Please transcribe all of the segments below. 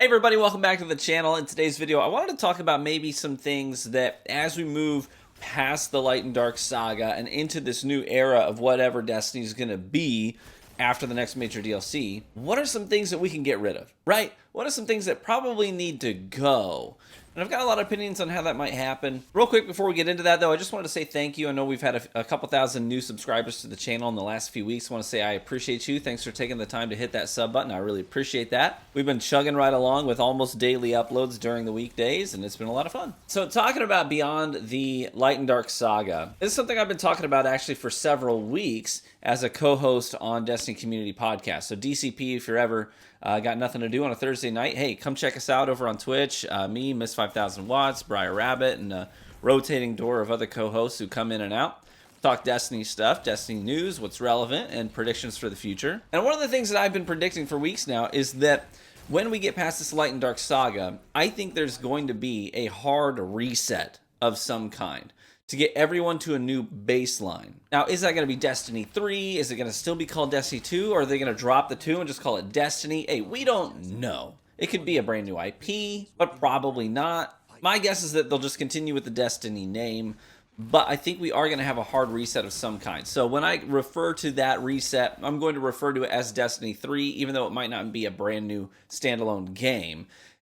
Hey everybody, welcome back to the channel. In today's video, I wanted to talk about maybe some things that as we move past the Light and Dark saga and into this new era of whatever Destiny is going to be after the next major DLC, what are some things that we can get rid of, right? What are some things that probably need to go? And I've got a lot of opinions on how that might happen. Real quick before we get into that though, I just wanted to say thank you. I know we've had a couple thousand new subscribers to the channel in the last few weeks. I want to say I appreciate you. Thanks for taking the time to hit that sub button. I really appreciate that. We've been chugging right along with almost daily uploads during the weekdays, and it's been a lot of fun. So talking about beyond the Light and Dark saga, this is something I've been talking about actually for several weeks as a co-host on Destiny Community Podcast. So DCP, if you're ever got nothing to do on a Thursday night, hey, come check us out over on Twitch. Me, Miss 5000 Watts, Briar Rabbit, and a rotating door of other co-hosts who come in and out. Talk Destiny stuff, Destiny news, what's relevant, and predictions for the future. And one of the things that I've been predicting for weeks now is that when we get past this Light and Dark saga, I think there's going to be a hard reset of some kind to get everyone to a new baseline. Now, is that going to be Destiny 3? Is it going to still be called Destiny 2? Or are they going to drop the 2 and just call it Destiny? Hey, we don't know. It could be a brand new IP, but probably not. My guess is that they'll just continue with the Destiny name, but I think we are going to have a hard reset of some kind. So when I refer to that reset, I'm going to refer to it as Destiny 3, even though it might not be a brand new standalone game.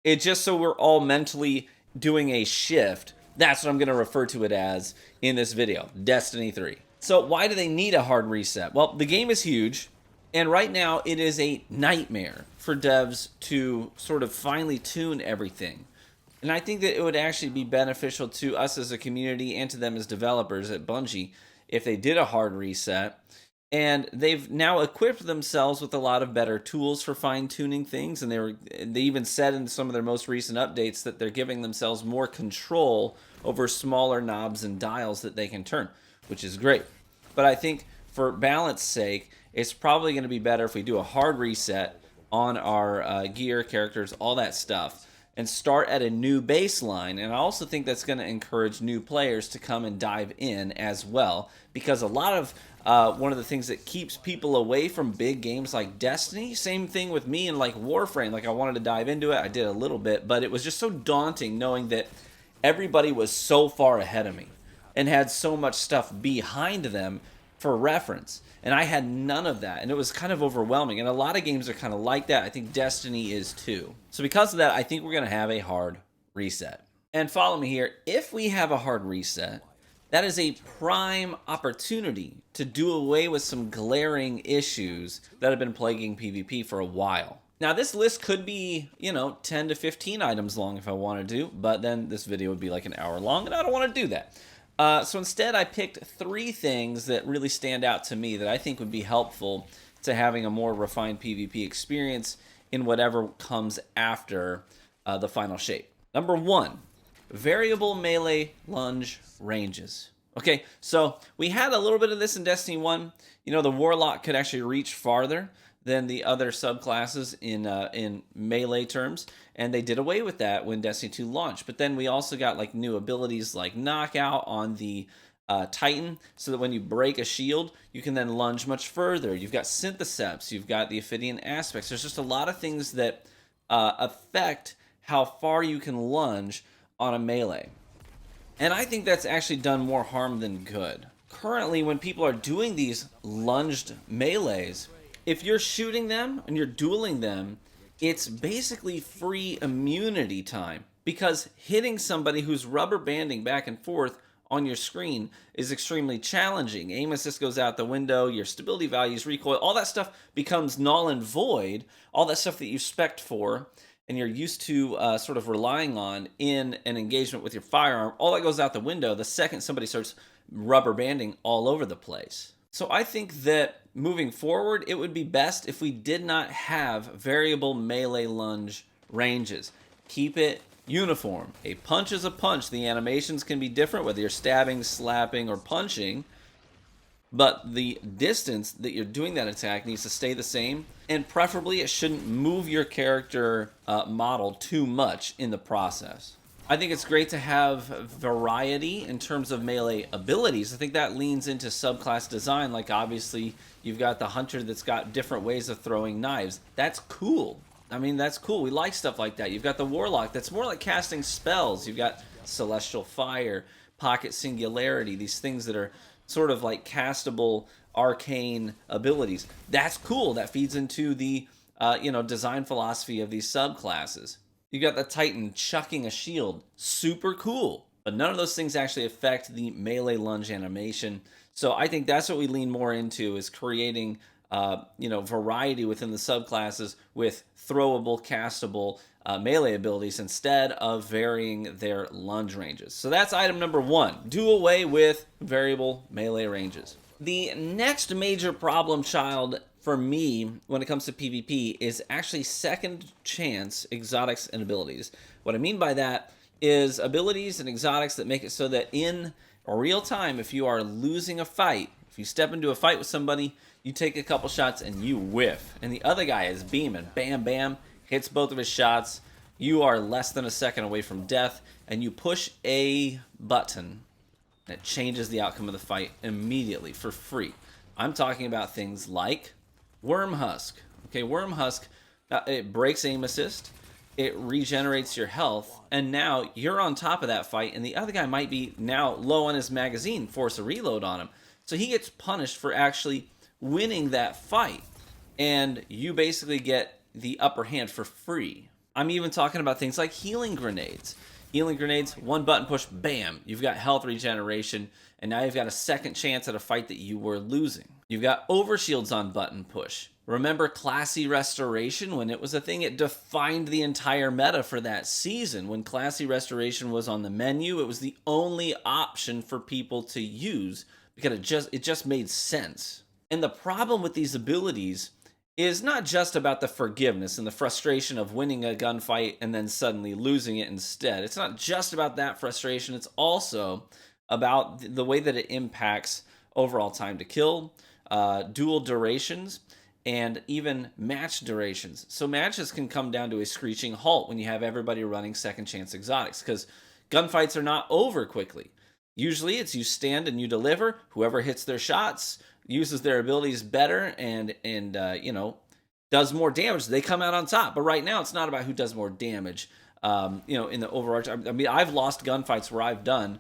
It's just so we're all mentally doing a shift. That's what I'm going to refer to it as in this video, Destiny 3. So why do they need a hard reset? Well, the game is huge, and right now it is a nightmare for devs to sort of finely tune everything. And I think that it would actually be beneficial to us as a community and to them as developers at Bungie if they did a hard reset. And they've now equipped themselves with a lot of better tools for fine-tuning things. And they even said in some of their most recent updates that they're giving themselves more control over smaller knobs and dials that they can turn, which is great. But I think for balance sake, it's probably going to be better if we do a hard reset on our gear, characters, all that stuff, and start at a new baseline. And I also think that's going to encourage new players to come and dive in as well, because a lot of one of the things that keeps people away from big games like Destiny, same thing with me and like Warframe. Like I wanted to dive into it, I did a little bit, but it was just so daunting knowing that everybody was so far ahead of me and had so much stuff behind them for reference. And I had none of that, and it was kind of overwhelming. And a lot of games are kind of like that. I think Destiny is too. So because of that, I think we're going to have a hard reset. And follow me here. If we have a hard reset, that is a prime opportunity to do away with some glaring issues that have been plaguing PvP for a while. Now, this list could be, 10 to 15 items long if I wanted to, but then this video would be like an hour long, and I don't want to do that. So instead, I picked 3 things that really stand out to me that I think would be helpful to having a more refined PvP experience in whatever comes after the final shape. Number 1, variable melee lunge ranges. Okay, so we had a little bit of this in Destiny 1. The Warlock could actually reach farther than the other subclasses in melee terms, and they did away with that when Destiny 2 launched. But then we also got like new abilities like Knockout on the Titan, so that when you break a shield, you can then lunge much further. You've got Syntheseps, you've got the Ophidian aspects. There's just a lot of things that affect how far you can lunge on a melee. And I think that's actually done more harm than good. Currently, when people are doing these lunged melees, if you're shooting them and you're dueling them, it's basically free immunity time, because hitting somebody who's rubber banding back and forth on your screen is extremely challenging. Aim assist goes out the window, your stability values, recoil, all that stuff becomes null and void. All that stuff that you spec'd for and you're used to sort of relying on in an engagement with your firearm, all that goes out the window the second somebody starts rubber banding all over the place. So I think that moving forward, it would be best if we did not have variable melee lunge ranges. Keep it uniform. A punch is a punch. The animations can be different, whether you're stabbing, slapping, or punching, but the distance that you're doing that attack needs to stay the same, and preferably it shouldn't move your character model too much in the process. I think it's great to have variety in terms of melee abilities. I think that leans into subclass design. Like obviously you've got the hunter that's got different ways of throwing knives. That's cool. I mean, that's cool. We like stuff like that. You've got the Warlock. That's more like casting spells. You've got Celestial Fire, Pocket Singularity, these things that are sort of like castable arcane abilities. That's cool. That feeds into the design philosophy of these subclasses. You got the Titan chucking a shield. Super cool. But none of those things actually affect the melee lunge animation. So I think that's what we lean more into, is creating variety within the subclasses with throwable, castable melee abilities instead of varying their lunge ranges. So that's item number 1. Do away with variable melee ranges. The next major problem child for me when it comes to PvP is actually second chance exotics and abilities. What I mean by that is abilities and exotics that make it so that in real time, if you are losing a fight, if you step into a fight with somebody, you take a couple shots and you whiff, and the other guy is beaming, bam, bam, hits both of his shots. You are less than a second away from death, and you push a button that changes the outcome of the fight immediately for free. I'm talking about things like Worm Husk. Okay, Worm Husk, it breaks aim assist, it regenerates your health, and now you're on top of that fight, and the other guy might be now low on his magazine, force a reload on him. So he gets punished for actually winning that fight, and you basically get the upper hand for free. I'm even talking about things like healing grenades. Healing grenades, one button push, bam, you've got health regeneration, and now you've got a second chance at a fight that you were losing. You've got overshields on button push. Remember Classy Restoration? When it was a thing, it defined the entire meta for that season. When Classy Restoration was on the menu, it was the only option for people to use because it just made sense. And the problem with these abilities is not just about the forgiveness and the frustration of winning a gunfight and then suddenly losing it instead. It's not just about that frustration. It's also about the way that it impacts overall time to kill, duel durations, and even match durations. So matches can come down to a screeching halt when you have everybody running second chance exotics, because gunfights are not over quickly. Usually it's you stand and you deliver. Whoever hits their shots, uses their abilities better, and does more damage, they come out on top. But right now it's not about who does more damage. In the overarch, I mean, I've lost gunfights where I've done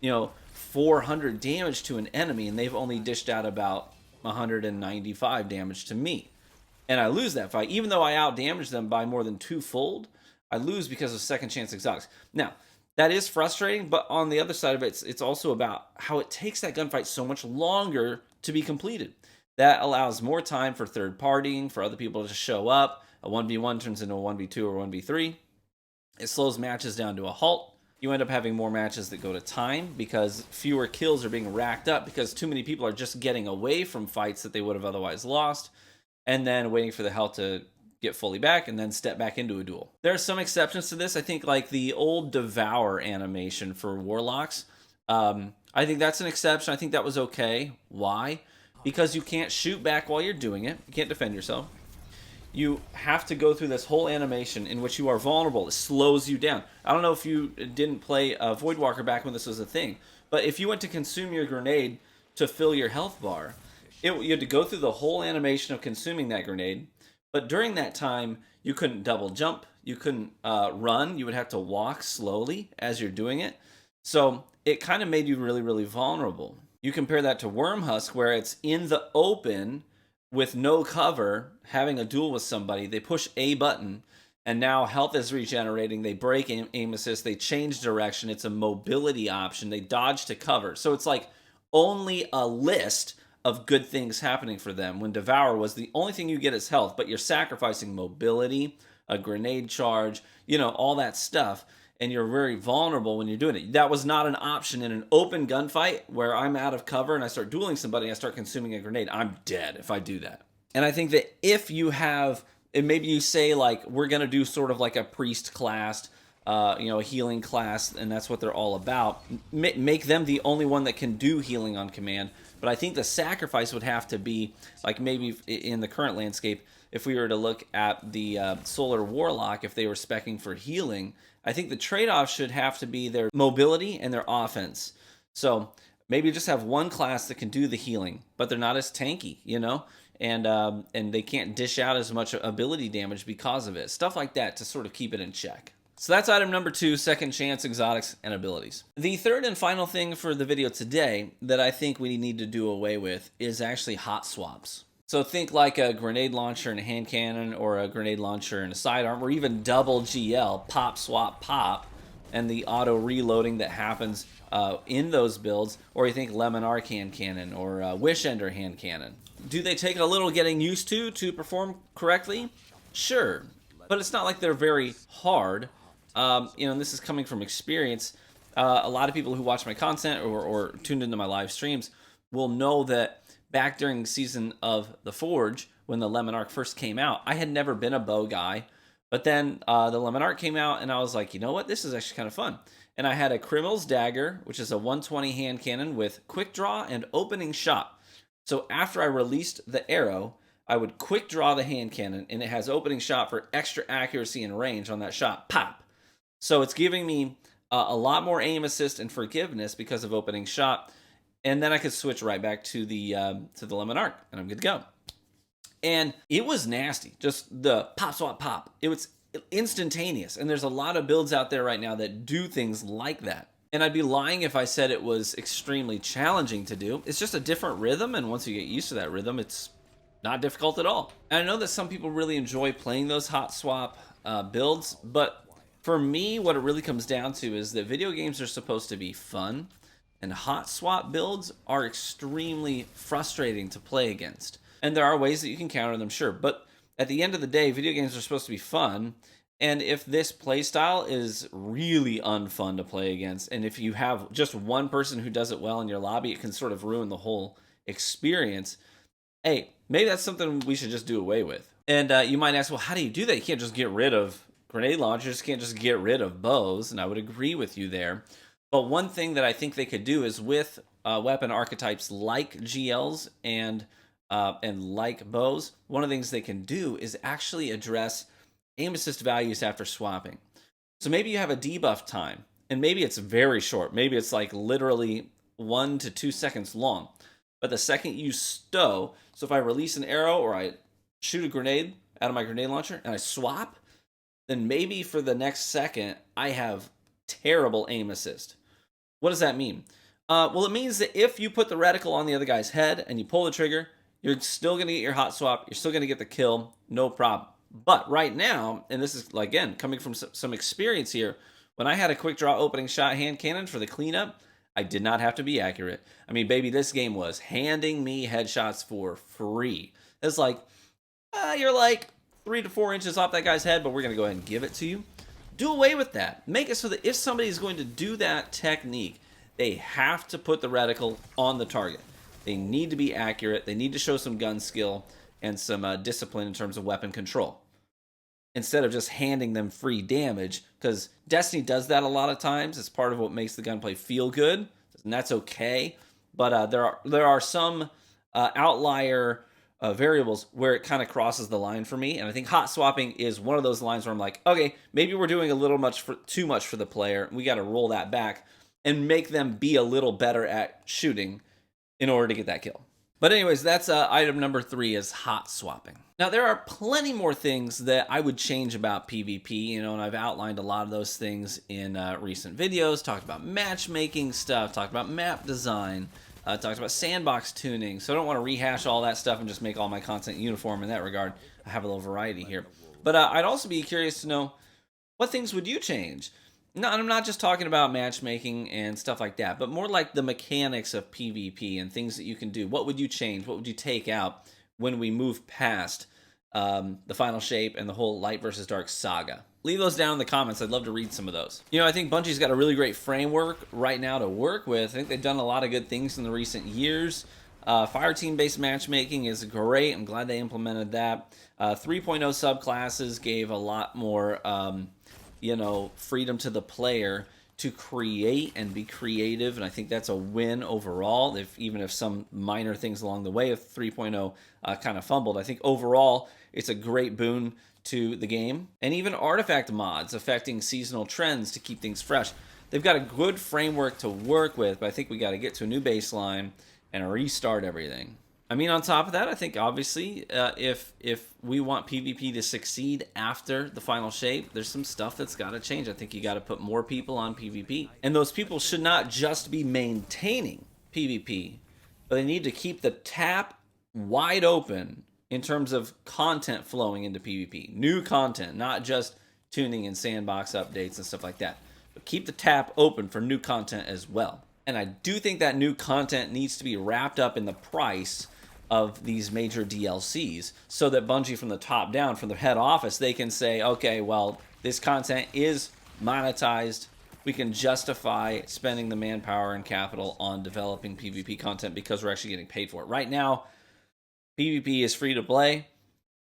400 damage to an enemy, and they've only dished out about 195 damage to me, and I lose that fight even though I out damaged them by more than twofold. I lose because of second chance exotics. Now that is frustrating, but on the other side of it, it's also about how it takes that gunfight so much longer to be completed. That allows more time for third partying, for other people to show up. A 1v1 turns into a 1v2 or 1v3. It slows matches down to a halt. You end up having more matches that go to time because fewer kills are being racked up because too many people are just getting away from fights that they would have otherwise lost, and then waiting for the health to get fully back and then step back into a duel. There are some exceptions to this. I think like the old Devour animation for Warlocks. I think that's an exception. I think that was okay. Why? Because you can't shoot back while you're doing it. You can't defend yourself. You have to go through this whole animation in which you are vulnerable. It slows you down. I don't know if you didn't play Voidwalker back when this was a thing, but if you went to consume your grenade to fill your health bar, you had to go through the whole animation of consuming that grenade. But during that time, you couldn't double jump. You couldn't run. You would have to walk slowly as you're doing it. So it kind of made you really, really vulnerable. You compare that to Worm Husk, where it's in the open with no cover, having a duel with somebody. They push a button, and now health is regenerating. They break aim assist. They change direction. It's a mobility option. They dodge to cover. So it's like only a list of good things happening for them, when Devour was the only thing you get is health, but you're sacrificing mobility, a grenade charge, all that stuff, and you're very vulnerable when you're doing it. That was not an option in an open gunfight where I'm out of cover and I start dueling somebody and I start consuming a grenade. I'm dead if I do that. And I think that if you have, and maybe you say like, we're going to do sort of like a priest class, a healing class, and that's what they're all about. Make them the only one that can do healing on command. But I think the sacrifice would have to be, like maybe in the current landscape, if we were to look at the Solar Warlock, if they were speccing for healing, I think the trade-off should have to be their mobility and their offense. So maybe just have one class that can do the healing, but they're not as tanky, and they can't dish out as much ability damage because of it. Stuff like that to sort of keep it in check. So that's item number 2, second chance exotics and abilities. The third and final thing for the video today that I think we need to do away with is actually hot swaps. So think like a grenade launcher and a hand cannon, or a grenade launcher and a sidearm, or even double GL, pop, swap, pop, and the auto reloading that happens in those builds, or you think Lemon Arc hand cannon or Wish Ender hand cannon. Do they take a little getting used to perform correctly? Sure, but it's not like they're very hard. And this is coming from experience. A lot of people who watch my content or tuned into my live streams will know that back during the season of The Forge, when the Lemon Arc first came out, I had never been a bow guy. But then the Lemon Arc came out, and I was like, you know what? This is actually kind of fun. And I had a Criminal's Dagger, which is a 120 hand cannon with quick draw and opening shot. So after I released the arrow, I would quick draw the hand cannon, and it has opening shot for extra accuracy and range on that shot. Pop! So it's giving me a lot more aim assist and forgiveness because of opening shot. And then I could switch right back to the Lemon Arc, and I'm good to go. And it was nasty. Just the pop, swap, pop. It was instantaneous. And there's a lot of builds out there right now that do things like that. And I'd be lying if I said it was extremely challenging to do. It's just a different rhythm, and once you get used to that rhythm, it's not difficult at all. And I know that some people really enjoy playing those hot swap builds, but for me, what it really comes down to is that video games are supposed to be fun, and hot swap builds are extremely frustrating to play against. And there are ways that you can counter them, sure, but at the end of the day, video games are supposed to be fun, and if this playstyle is really unfun to play against, and if you have just one person who does it well in your lobby, it can sort of ruin the whole experience. Hey, maybe that's something we should just do away with. And you might ask, well, how do you do that? You can't just get rid of grenade launchers, can't just get rid of bows, and I would agree with you there. But one thing that I think they could do is with weapon archetypes like GLs and like bows, one of the things they can do is actually address aim assist values after swapping. So maybe you have a debuff time, and maybe it's very short. Maybe it's like literally 1 to 2 seconds long. But the second you stow, so if I release an arrow or I shoot a grenade out of my grenade launcher and I swap, then maybe for the next second, I have terrible aim assist. What does that mean? Well, it means that if you put the reticle on the other guy's head and you pull the trigger, you're still going to get your hot swap. You're still going to get the kill. No problem. But right now, and this is, again, coming from some experience here, when I had a quick draw opening shot hand cannon for the cleanup, I did not have to be accurate. I mean, baby, this game was handing me headshots for free. It's like, you're like 3 to 4 inches off that guy's head, but we're going to go ahead and give it to you. Do away with that. Make it so that if somebody is going to do that technique, they have to put the reticle on the target. They need to be accurate. They need to show some gun skill and some discipline in terms of weapon control, instead of just handing them free damage, because Destiny does that a lot of times. It's part of what makes the gunplay feel good, and that's okay. But there are some outlier variables where it kind of crosses the line for me, and I think hot swapping is one of those lines where I'm like, okay, maybe we're doing a little too much for the player. We got to roll that back and make them be a little better at shooting in order to get that kill. But anyways, that's item number 3 is hot swapping. Now, there are plenty more things that I would change about PvP, and I've outlined a lot of those things in recent videos, talked about matchmaking stuff, talked about map design, talked about sandbox tuning, so I don't want to rehash all that stuff and just make all my content uniform in that regard. I have a little variety here. But I'd also be curious to know, what things would you change? No, I'm not just talking about matchmaking and stuff like that, but more like the mechanics of PvP and things that you can do. What would you change? What would you take out when we move past the final shape and the whole light versus dark saga? Leave those down in the comments. I'd love to read some of those. I think Bungie's got a really great framework right now to work with. I think they've done a lot of good things in the recent years. Fireteam-based matchmaking is great. I'm glad they implemented that. 3.0 subclasses gave a lot more freedom to the player to create and be creative, and I think that's a win overall, even if some minor things along the way of 3.0 kind of fumbled. I think overall it's a great boon to the game. And even artifact mods affecting seasonal trends to keep things fresh. They've got a good framework to work with, but I think we got to get to a new baseline and restart everything. I mean, on top of that, I think obviously if we want PvP to succeed after the final shape, there's some stuff that's got to change. I think you got to put more people on PvP. And those people should not just be maintaining PvP, but they need to keep the tap wide open in terms of content flowing into PvP. New content, not just tuning and sandbox updates and stuff like that. But keep the tap open for new content as well. And I do think that new content needs to be wrapped up in the price of these major DLCs so that Bungie from the top down, from the head office, they can say, okay, well, this content is monetized. We can justify spending the manpower and capital on developing PvP content because we're actually getting paid for it. Right now, PvP is free to play,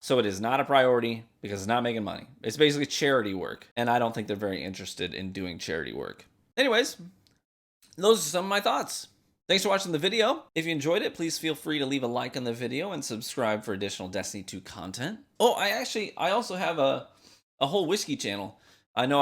so it is not a priority because it's not making money. It's basically charity work, and I don't think they're very interested in doing charity work. Anyways, those are some of my thoughts. Thanks for watching the video. If you enjoyed it, please feel free to leave a like on the video and subscribe for additional Destiny 2 content. Oh, I also have a whole whiskey channel. I know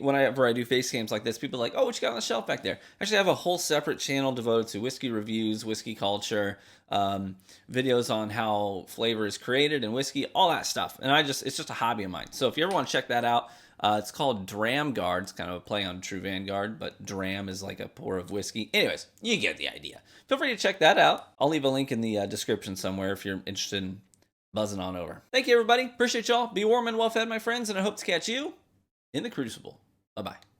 whenever I do face cams like this, people are like, oh, what you got on the shelf back there? Actually, I have a whole separate channel devoted to whiskey reviews, whiskey culture, videos on how flavor is created in whiskey, all that stuff. And it's just a hobby of mine. So if you ever want to check that out, it's called Vanguard. It's kind of a play on True Vanguard, but dram is like a pour of whiskey. Anyways, you get the idea. Feel free to check that out. I'll leave a link in the description somewhere if you're interested in buzzing on over. Thank you, everybody. Appreciate y'all. Be warm and well fed, my friends, and I hope to catch you in the Crucible. Bye-bye.